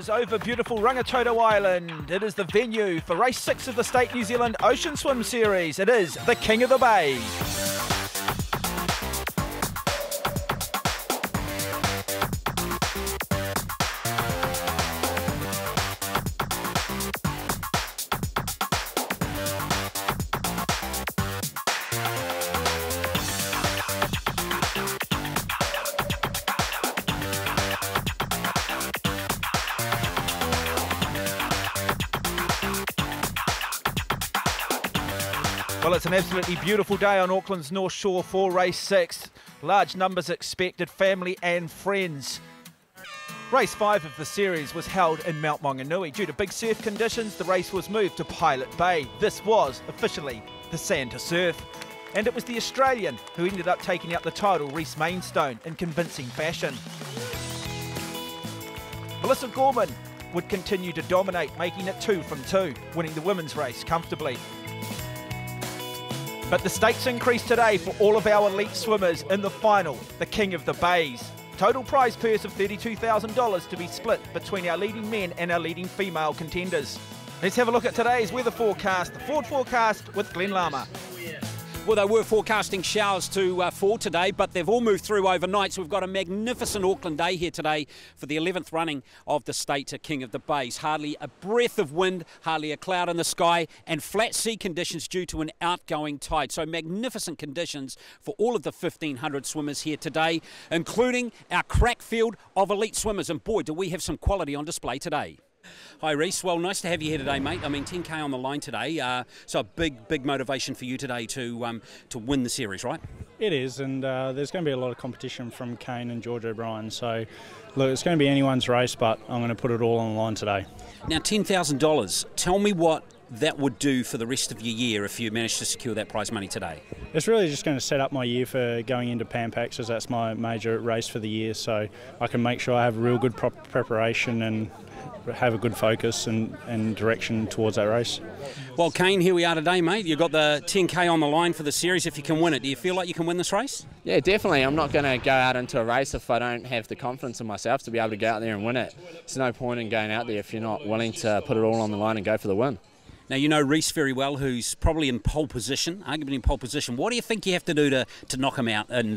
Over beautiful Rangitoto Island. It is the venue for race 6 of the State New Zealand Ocean Swim Series. It is the King of the Bays. Well, it's an absolutely beautiful day on Auckland's North Shore for race 6. Large numbers expected, family and friends. Race 5 of the series was held in Mount Maunganui. Due to big surf conditions, the race was moved to Pilot Bay. This was officially the sand to surf. And it was the Australian who ended up taking out the title, Reece Mainstone, in convincing fashion. Melissa Gorman would continue to dominate, making it 2 from 2, winning the women's race comfortably. But the stakes increased today for all of our elite swimmers in the final, the King of the Bays. Total prize purse of $32,000 to be split between our leading men and our leading female contenders. Let's have a look at today's weather forecast, the Ford forecast with Glenn Lama. Well, they were forecasting showers to fall today, but they've all moved through overnight. So we've got a magnificent Auckland day here today for the 11th running of the State King of the Bays. Hardly a breath of wind, hardly a cloud in the sky, and flat sea conditions due to an outgoing tide. So magnificent conditions for all of the 1,500 swimmers here today, including our crack field of elite swimmers. And boy, do we have some quality on display today. Hi Reece, well nice to have you here today mate. I mean 10k on the line today, so a big motivation for you today to win the series, right? It is, and there's going to be a lot of competition from Kane and George O'Brien, so look, it's going to be anyone's race, but I'm going to put it all on the line today. Now $10,000, tell me what that would do for the rest of your year if you manage to secure that prize money today. It's really just going to set up my year for going into Pan Pacs, as that's my major race for the year, so I can make sure I have real good preparation and have a good focus and direction towards that race. Well, Kane, here we are today, mate. You've got the 10k on the line for the series if you can win it. Do you feel like you can win this race? Yeah, definitely. I'm not going to go out into a race if I don't have the confidence in myself to be able to go out there and win it. There's no point in going out there if you're not willing to put it all on the line and go for the win. Now, you know Reece very well, who's probably in pole position, arguably in pole position. What do you think you have to do to knock him out and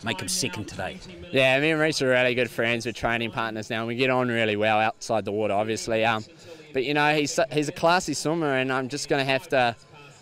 make him second today? Yeah, me and Reece are really good friends. We're training partners now, and we get on really well outside the water, obviously. But, you know, he's a classy swimmer, and I'm just going to have to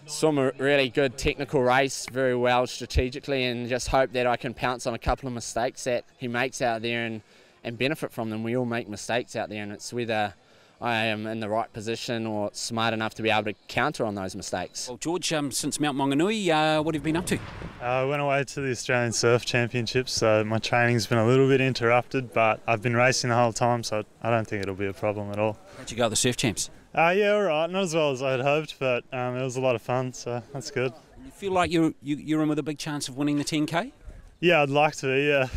swim a really good technical race very well strategically and just hope that I can pounce on a couple of mistakes that he makes out there and benefit from them. We all make mistakes out there, and it's whether I am in the right position or smart enough to be able to counter on those mistakes. Well, George, since Mount Maunganui, what have you been up to? I went away to the Australian Surf Championships, so my training's been a little bit interrupted, but I've been racing the whole time, so I don't think it'll be a problem at all. How'd you go at the Surf Champs? Yeah, all right. Not as well as I had hoped, but it was a lot of fun, so that's good. You feel like you're in with a big chance of winning the 10k? Yeah, I'd like to, yeah.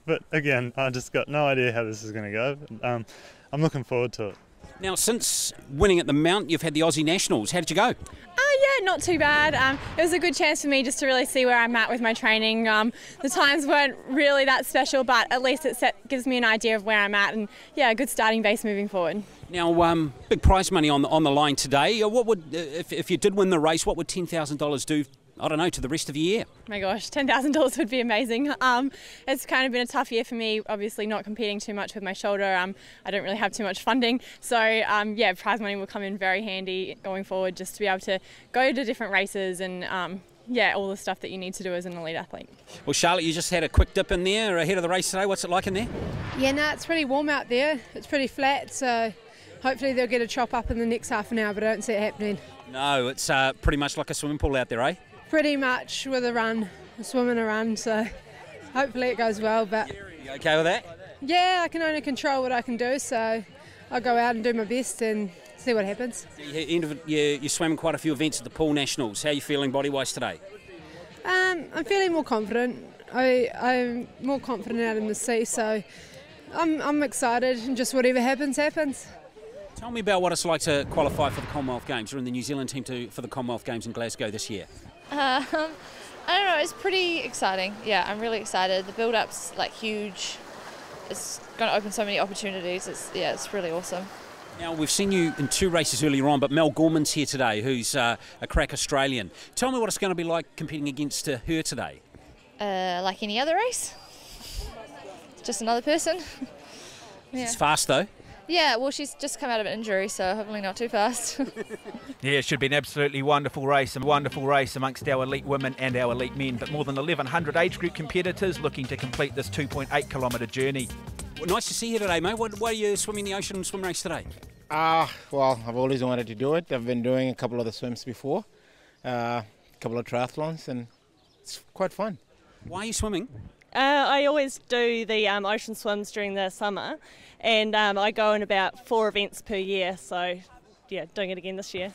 But again, I just got no idea how this is going to go. But, I'm looking forward to it. Now, since winning at the Mount, you've had the Aussie Nationals. How did you go? Yeah, not too bad. It was a good chance for me just to really see where I'm at with my training. The times weren't really that special, but at least it gives me an idea of where I'm at, and yeah, a good starting base moving forward. Now, big prize money on the line today. What would, if you did win the race, what would $10,000 do? I don't know, to the rest of the year? My gosh, $10,000 would be amazing. It's kind of been a tough year for me, obviously not competing too much with my shoulder. I don't really have too much funding. So, yeah, prize money will come in very handy going forward, just to be able to go to different races and, yeah, all the stuff that you need to do as an elite athlete. Well, Charlotte, you just had a quick dip in there ahead of the race today. What's it like in there? Yeah, no, it's pretty warm out there. It's pretty flat, so hopefully they'll get a chop up in the next half an hour, but I don't see it happening. No, it's pretty much like a swimming pool out there, eh? Pretty much with a run, a swim and a run, so hopefully it goes well. But you okay with that? Yeah, I can only control what I can do, so I'll go out and do my best and see what happens. You swam quite a few events at the Pool Nationals. How are you feeling body-wise today? I'm feeling more confident. I'm more confident out in the sea, so I'm excited, and just whatever happens, happens. Tell me about what it's like to qualify for the Commonwealth Games. You're in the New Zealand team for the Commonwealth Games in Glasgow this year. I don't know, it's pretty exciting. Yeah, I'm really excited. The build-up's like huge. it's going to open so many opportunities. It's really awesome. Now, we've seen you in 2 races earlier on, but Mel Gorman's here today, who's a crack Australian. Tell me what it's going to be like competing against her today. Like any other race. Just another person. Yeah. It's fast, though. Yeah, well, she's just come out of an injury, so hopefully not too fast. Yeah, it should be an absolutely wonderful race, amongst our elite women and our elite men, but more than 1,100 age group competitors looking to complete this 2.8 kilometre journey. Well, nice to see you today, mate. Why are you swimming the ocean swim race today? Well, I've always wanted to do it. I've been doing a couple of the swims before, a couple of triathlons, and it's quite fun. Why are you swimming? I always do the ocean swims during the summer, and I go in about 4 events per year, so yeah, doing it again this year.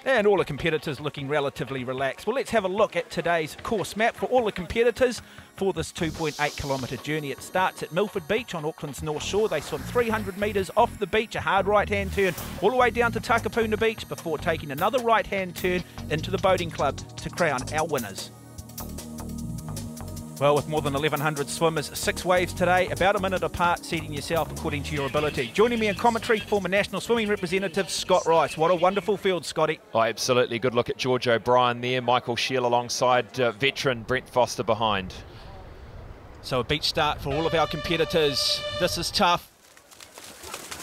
And all the competitors looking relatively relaxed. Well, let's have a look at today's course map for all the competitors for this 2.8 kilometre journey. It starts at Milford Beach on Auckland's North Shore. They swim 300 metres off the beach, a hard right-hand turn, all the way down to Takapuna Beach before taking another right-hand turn into the boating club to crown our winners. Well, with more than 1,100 swimmers, 6 waves today, about a minute apart, seating yourself according to your ability. Joining me in commentary, former national swimming representative Scott Rice. What a wonderful field, Scotty. Oh, absolutely. Good look at George O'Brien there. Michael Scheel alongside veteran Brent Foster behind. So a beach start for all of our competitors. This is tough.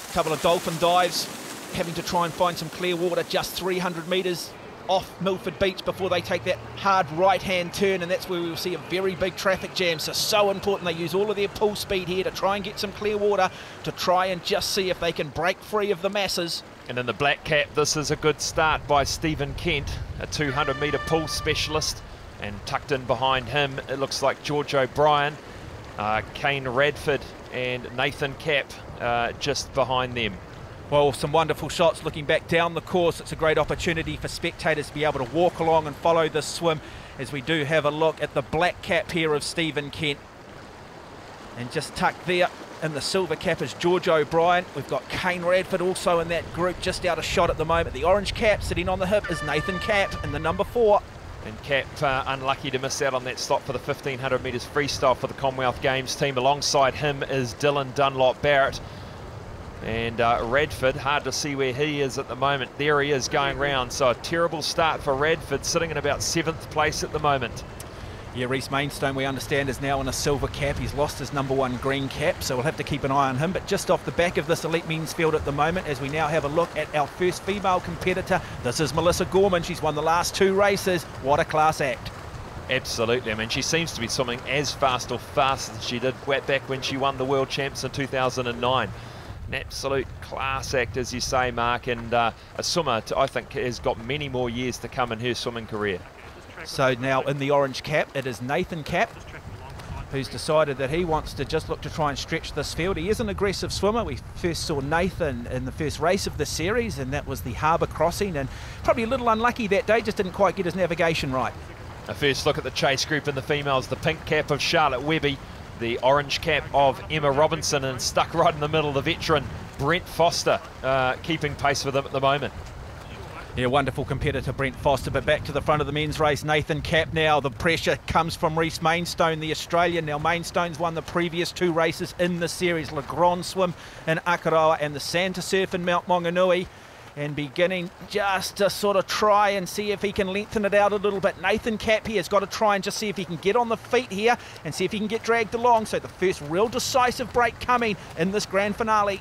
A couple of dolphin dives, having to try and find some clear water, just 300 metres off Milford Beach before they take that hard right-hand turn, and that's where we will see a very big traffic jam. So important they use all of their pull speed here to try and get some clear water, to try and just see if they can break free of the masses. And in the black cap, this is a good start by Stephen Kent, a 200-metre pull specialist, and tucked in behind him, it looks like George O'Brien, Kane Radford and Nathan Cap just behind them. Well, some wonderful shots looking back down the course. It's a great opportunity for spectators to be able to walk along and follow this swim as we do have a look at the black cap here of Stephen Kent. And just tucked there in the silver cap is George O'Brien. We've got Kane Radford also in that group, just out of shot at the moment. The orange cap sitting on the hip is Nathan Cap in the number 4. And Cap unlucky to miss out on that slot for the 1,500 metres freestyle for the Commonwealth Games team. Alongside him is Dylan Dunlop Barrett. And Radford, hard to see where he is at the moment. There he is going round. So a terrible start for Radford, sitting in about 7th place at the moment. Yeah, Reece Mainstone, we understand, is now in a silver cap. He's lost his number 1 green cap, so we'll have to keep an eye on him. But just off the back of this elite men's field at the moment, as we now have a look at our first female competitor, this is Melissa Gorman. She's won the last 2 races. What a class act. Absolutely. I mean, she seems to be swimming as fast or faster than she did back when she won the World Champs in 2009. An absolute class act, as you say, Mark, and a swimmer, I think, has got many more years to come in her swimming career. So now in the orange cap, it is Nathan Cap, who's decided that he wants to just look to try and stretch this field. He is an aggressive swimmer. We first saw Nathan in the first race of the series, and that was the harbour crossing, and probably a little unlucky that day, just didn't quite get his navigation right. A first look at the chase group in the females, the pink cap of Charlotte Webby, the orange cap of Emma Robinson, and stuck right in the middle, the veteran Brent Foster, keeping pace with them at the moment. Yeah, wonderful competitor Brent Foster, but back to the front of the men's race, Nathan Cap now. The pressure comes from Reece Mainstone, the Australian. Now Mainstone's won the previous 2 races in the series, Le Grand Swim in Akaroa and the Santa Surf in Mount Maunganui, and beginning just to sort of try and see if he can lengthen it out a little bit. Nathan Cap here has got to try and just see if he can get on the feet here and see if he can get dragged along. So the first real decisive break coming in this grand finale.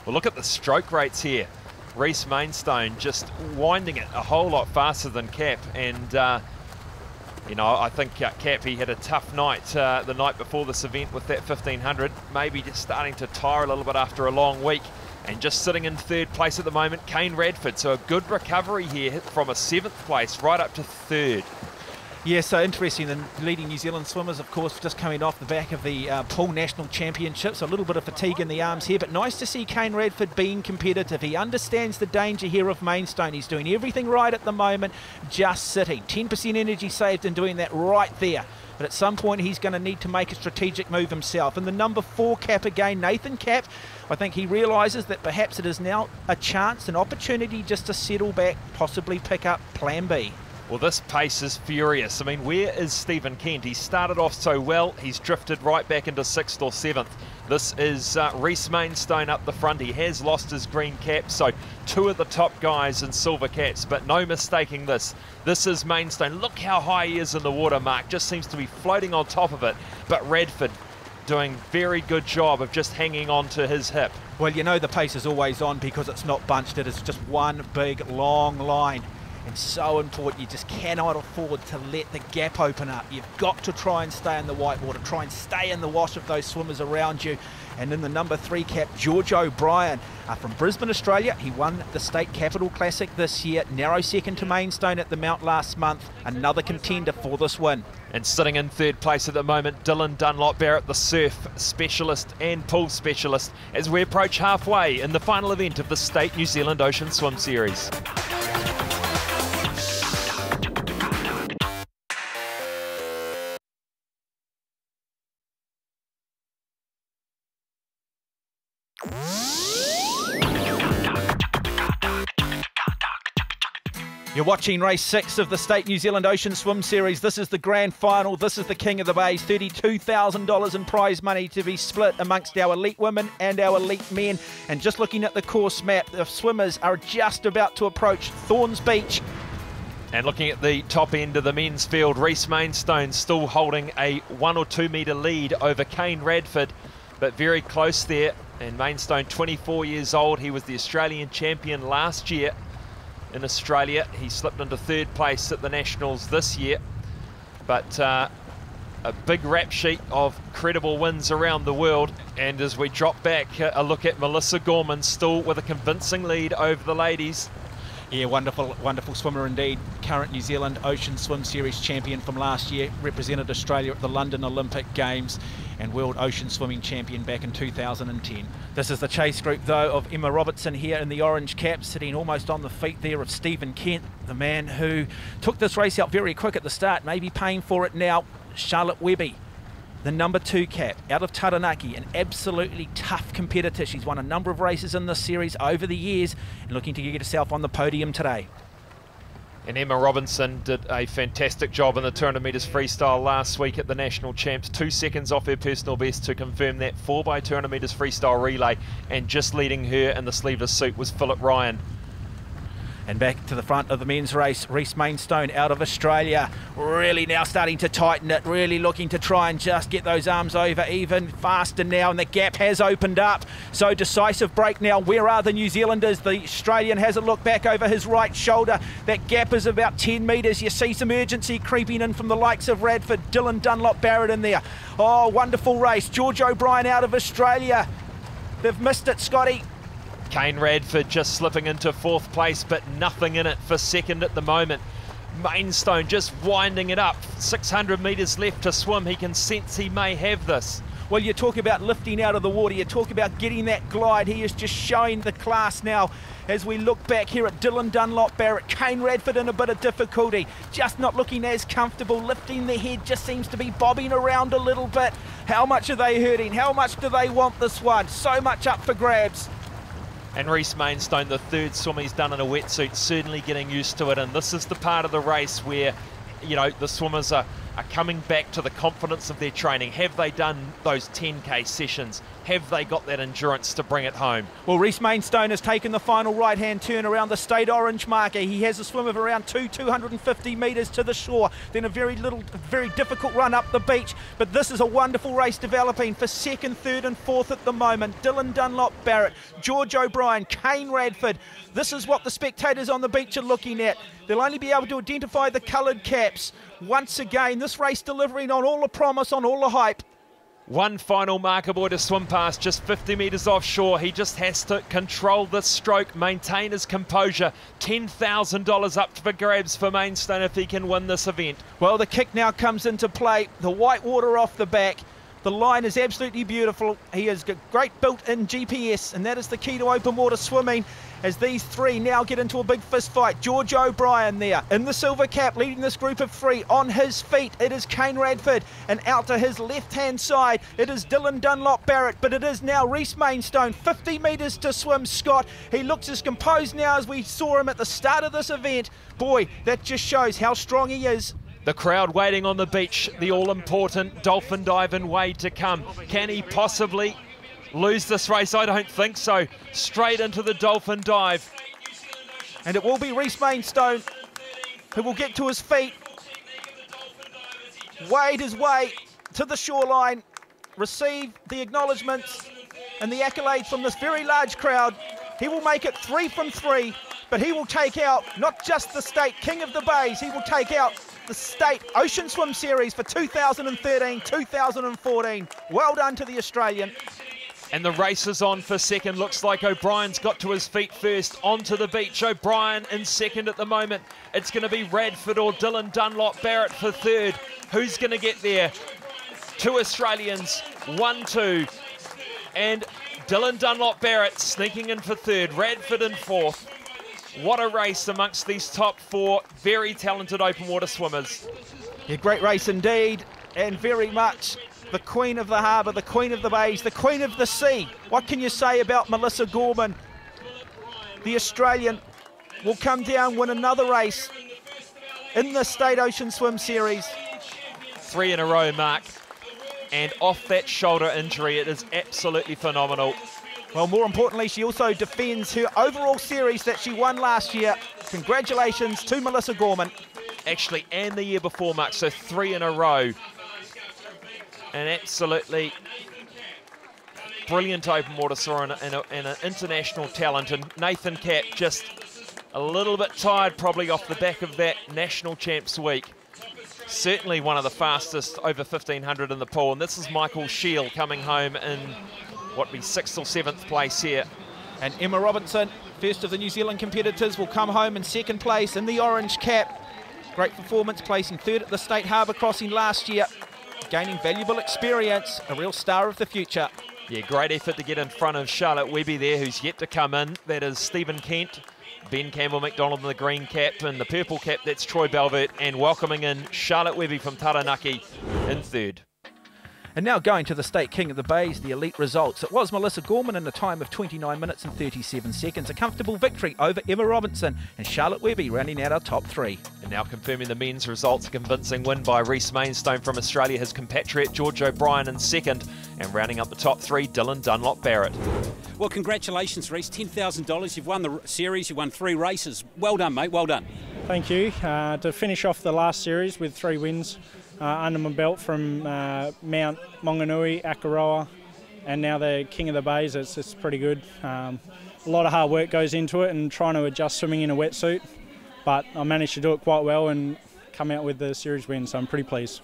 Well, look at the stroke rates here. Reece Mainstone just winding it a whole lot faster than Cap, and you know, I think Cap, he had a tough night the night before this event with that 1,500, maybe just starting to tire a little bit after a long week, and just sitting in 3rd place at the moment, Kane Radford. So a good recovery here from a 7th place right up to 3rd. Yeah, so interesting. The leading New Zealand swimmers, of course, just coming off the back of the pool national championships. A little bit of fatigue in the arms here, but nice to see Kane Radford being competitive. He understands the danger here of Mainstone. He's doing everything right at the moment, just sitting. 10% energy saved in doing that right there. But at some point, he's going to need to make a strategic move himself. And the number 4 cap again, Nathan Cap, I think he realises that perhaps it is now a chance, an opportunity just to settle back, possibly pick up plan B. Well, this pace is furious. I mean, where is Stephen Kent? He started off so well, he's drifted right back into 6th or 7th. This is Reece Mainstone up the front. He has lost his green cap, so 2 of the top guys in silver caps, but no mistaking this. This is Mainstone. Look how high he is in the water, Mark. Just seems to be floating on top of it. But Radford doing very good job of just hanging on to his hip. Well, you know the pace is always on because it's not bunched. It is just one big, long line. And so important, you just cannot afford to let the gap open up. You've got to try and stay in the white water, try and stay in the wash of those swimmers around you. And in the number 3 cap, George O'Brien from Brisbane, Australia. He won the State Capital Classic this year, narrow second to Mainstone at the Mount last month. Another contender for this win. And sitting in 3rd place at the moment, Dylan Dunlop Barrett, the surf specialist and pool specialist, as we approach halfway in the final event of the State New Zealand Ocean Swim Series. You're watching race 6 of the State New Zealand Ocean Swim Series. This is the grand final. This is the King of the Bays. $32,000 in prize money to be split amongst our elite women and our elite men. And just looking at the course map, the swimmers are just about to approach Thorns Beach. And looking at the top end of the men's field, Reece Mainstone still holding a 1 or 2 metre lead over Kane Radford, but very close there. And Mainstone, 24 years old. He was the Australian champion last year in Australia. He slipped into 3rd place at the Nationals this year. But a big rap sheet of credible wins around the world. And as we drop back, a look at Melissa Gorman still with a convincing lead over the ladies. Yeah, wonderful, wonderful swimmer indeed. Current New Zealand Ocean Swim Series champion from last year. Represented Australia at the London Olympic Games and World Ocean Swimming champion back in 2010. This is the chase group, though, of Emma Robertson here in the orange cap, sitting almost on the feet there of Stephen Kent, the man who took this race out very quick at the start, maybe paying for it now. Charlotte Webby, the number 2 cap, out of Taranaki, an absolutely tough competitor. She's won a number of races in this series over the years and looking to get herself on the podium today. And Emma Robinson did a fantastic job in the 200 metres freestyle last week at the National Champs. 2 seconds off her personal best to confirm that 4x200 metres freestyle relay. And just leading her in the sleeveless suit was Philip Ryan. And back to the front of the men's race, Reece Mainstone out of Australia, really now starting to tighten it, really looking to try and just get those arms over even faster now, and the gap has opened up. So decisive break now. Where are the New Zealanders? The Australian has a look back over his right shoulder. That gap is about 10 metres. You see some urgency creeping in from the likes of Radford, Dylan Dunlop Barrett in there. Oh, wonderful race. George O'Brien out of Australia. They've missed it, Scotty. Kane Radford just slipping into 4th place, but nothing in it for 2nd at the moment. Mainstone just winding it up. 600 metres left to swim. He can sense he may have this. Well, you talk about lifting out of the water. You talk about getting that glide. He is just showing the class now as we look back here at Dylan Dunlop Barrett. Kane Radford in a bit of difficulty. Just not looking as comfortable. Lifting the head just seems to be bobbing around a little bit. How much are they hurting? How much do they want this one? So much up for grabs. And Reece Mainstone, the 3rd swim he's done in a wetsuit, certainly getting used to it. And this is the part of the race where, you know, the swimmers are coming back to the confidence of their training. Have they done those 10K sessions? Have they got that endurance to bring it home? Well, Reece Mainstone has taken the final right-hand turn around the state orange marker. He has a swim of around 250 metres to the shore, then a very difficult run up the beach. But this is a wonderful race developing for 2nd, 3rd and 4th at the moment. Dylan Dunlop Barrett, George O'Brien, Kane Radford. This is what the spectators on the beach are looking at. They'll only be able to identify the coloured caps. Once again, this race delivering on all the promise, on all the hype. One final marker boy to swim past, just 50 metres offshore. He just has to control this stroke, maintain his composure. $10,000 up for grabs for Mainstone if he can win this event. Well, the kick now comes into play. The white water off the back. The line is absolutely beautiful. He has got great built-in GPS, and that is the key to open water swimming, as these three now get into a big fist fight. George O'Brien there in the silver cap, leading this group of three. On his feet, it is Kane Radford, and out to his left-hand side, it is Dylan Dunlop Barrett, but it is now Reece Mainstone. 50 metres to swim, Scott. He looks as composed now as we saw him at the start of this event. Boy, that just shows how strong he is. The crowd waiting on the beach, the all-important dolphin dive and wade to come. Can he possibly lose this race? I don't think so. Straight into the dolphin dive. And it will be Reece Mainstone who will get to his feet, wade his way to the shoreline, receive the acknowledgements and the accolades from this very large crowd. He will make it 3 from 3, but he will take out not just the state King of the Bays, he will take out the State Ocean Swim Series for 2013-2014. Well done to the Australian. And the race is on for second. Looks like O'Brien's got to his feet first. Onto the beach. O'Brien in second at the moment. It's going to be Radford or Dylan Dunlop Barrett for third. Who's going to get there? 2 Australians, 1-2. And Dylan Dunlop Barrett sneaking in for third. Radford in fourth. What a race amongst these top 4 very talented open water swimmers. Yeah, great race indeed, and very much the queen of the harbour, the queen of the bays, the queen of the sea. What can you say about Melissa Gorman? The Australian will come down, win another race in the State Ocean Swim Series. 3 in a row, Mark. And off that shoulder injury, it is absolutely phenomenal. Well, more importantly, she also defends her overall series that she won last year. Congratulations to Melissa Gorman. Actually, and the year before, Mark, so 3 in a row. An absolutely brilliant open water swimmer and an international talent. And Nathan Capp just a little bit tired probably off the back of that National Champs Week. Certainly one of the fastest over 1,500 in the pool. And this is Michael Shield coming home in what would be 6th or 7th place here. And Emma Robinson, first of the New Zealand competitors, will come home in second place in the orange cap. Great performance, placing third at the State Harbour Crossing last year. Gaining valuable experience, a real star of the future. Yeah, great effort to get in front of Charlotte Webby there, who's yet to come in. That is Stephen Kent, Ben Campbell-McDonald in the green cap, and the purple cap, that's Troy Belvert, and welcoming in Charlotte Webby from Taranaki in third. And now going to the State King of the Bays, the elite results. It was Melissa Gorman in a time of 29 minutes and 37 seconds. A comfortable victory over Emma Robinson, and Charlotte Webby rounding out our top 3. And now confirming the men's results, a convincing win by Reece Mainstone from Australia, his compatriot George O'Brien in second, and rounding up the top 3, Dylan Dunlop Barrett. Well, congratulations, Reece. $10,000. You've won the series. You've won 3 races. Well done, mate. Well done. Thank you. To finish off the last series with 3 wins under my belt from Mount Maunganui, Akaroa, and now the King of the Bays, it's pretty good. A lot of hard work goes into it and trying to adjust swimming in a wetsuit, but I managed to do it quite well and come out with the series win, so I'm pretty pleased.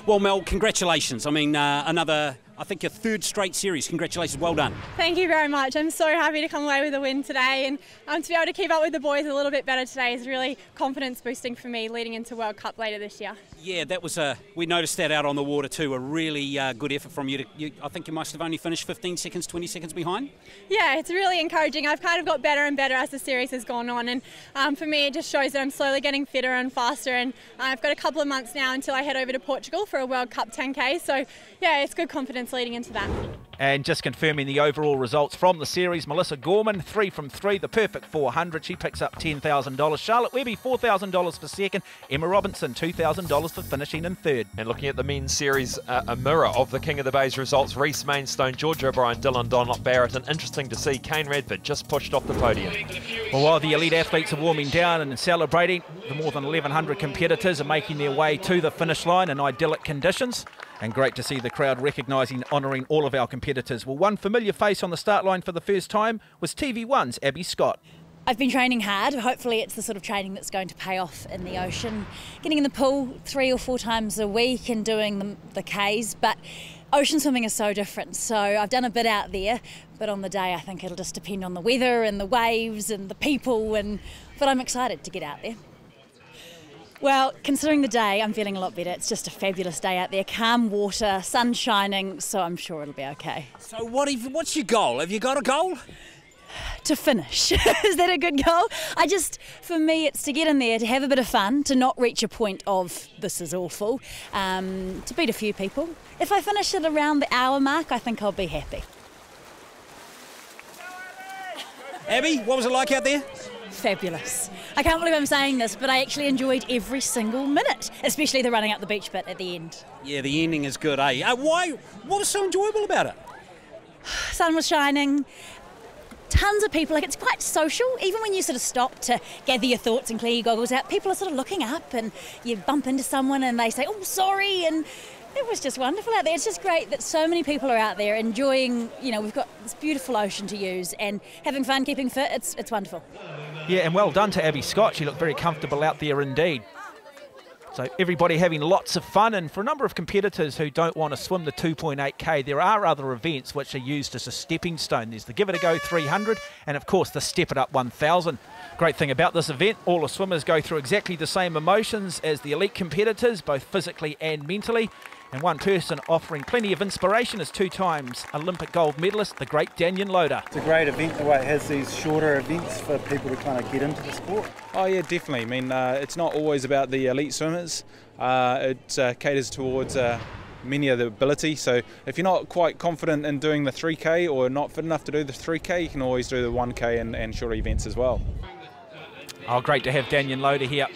Well, Mel, congratulations. I mean, another, I think, your 3rd straight series. Congratulations, well done. Thank you very much. I'm so happy to come away with a win today, and to be able to keep up with the boys a little bit better today is really confidence boosting for me leading into World Cup later this year. Yeah, that was we noticed that out on the water too, a really good effort from you. I think you must have only finished 15 seconds, 20 seconds behind. Yeah, it's really encouraging. I've kind of got better and better as the series has gone on, and for me it just shows that I'm slowly getting fitter and faster, and I've got a couple of months now until I head over to Portugal for a World Cup 10K, so yeah, it's good confidence leading into that. And just confirming the overall results from the series, Melissa Gorman, 3 from 3, the perfect 400. She picks up $10,000. Charlotte Webby, $4,000 for second. Emma Robinson, $2,000 for finishing in third. And looking at the men's series, a mirror of the King of the Bays results, Reece Mainstone, George O'Brien, Dylan Dunlop Barrett, and interesting to see Kane Radford just pushed off the podium. Well, while the elite athletes are warming down and celebrating, the more than 1,100 competitors are making their way to the finish line in idyllic conditions. And great to see the crowd recognising, honouring all of our competitors. Well, one familiar face on the start line for the first time was TV1's Abby Scott. I've been training hard. Hopefully it's the sort of training that's going to pay off in the ocean. Getting in the pool 3 or 4 times a week and doing the Ks, but ocean swimming is so different. So I've done a bit out there, but on the day I think it'll just depend on the weather and the waves and the people, but I'm excited to get out there. Well, considering the day, I'm feeling a lot better. It's just a fabulous day out there, calm water, sun shining, so I'm sure it'll be okay. So what's your goal? Have you got a goal? To finish. Is that a good goal? For me, it's to get in there, to have a bit of fun, to not reach a point of this is awful, to beat a few people. If I finish it around the hour mark, I think I'll be happy. Abby, what was it like out there? Fabulous. I can't believe I'm saying this, but I actually enjoyed every single minute, especially the running up the beach bit at the end. Yeah, the ending is good, eh? What was so enjoyable about it? Sun was shining. Tons of people, it's quite social. Even when you sort of stop to gather your thoughts and clear your goggles out, people are sort of looking up and you bump into someone and they say, oh, sorry, and it was just wonderful out there. It's just great that so many people are out there enjoying, we've got this beautiful ocean to use and having fun, keeping fit. It's wonderful. Yeah, and well done to Abby Scott. She looked very comfortable out there indeed. So everybody having lots of fun, and for a number of competitors who don't want to swim the 2.8k, there are other events which are used as a stepping stone. There's the Give It a Go 300 and of course the Step It Up 1000. Great thing about this event, all the swimmers go through exactly the same emotions as the elite competitors, both physically and mentally. And one person offering plenty of inspiration is 2 times Olympic gold medalist, the great Daniel Loader. It's a great event the way it has these shorter events for people to kind of get into the sport. Oh yeah, definitely. I mean, it's not always about the elite swimmers. It caters towards many of the ability. So if you're not quite confident in doing the 3K or not fit enough to do the 3K, you can always do the 1K and shorter events as well. Oh, great to have Daniel Loader here.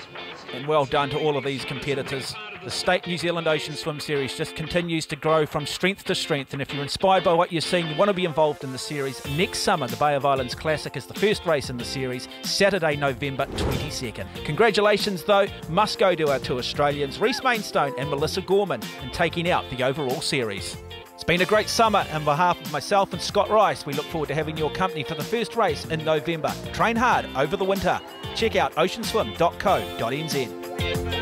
And well done to all of these competitors. The State New Zealand Ocean Swim Series just continues to grow from strength to strength, and if you're inspired by what you're seeing, you want to be involved in the series. Next summer, the Bay of Islands Classic is the first race in the series, Saturday, November 22nd. Congratulations, though, must go to our 2 Australians, Reese Mainstone and Melissa Gorman, in taking out the overall series. It's been a great summer. On behalf of myself and Scott Rice, we look forward to having your company for the first race in November. Train hard over the winter. Check out oceanswim.co.nz.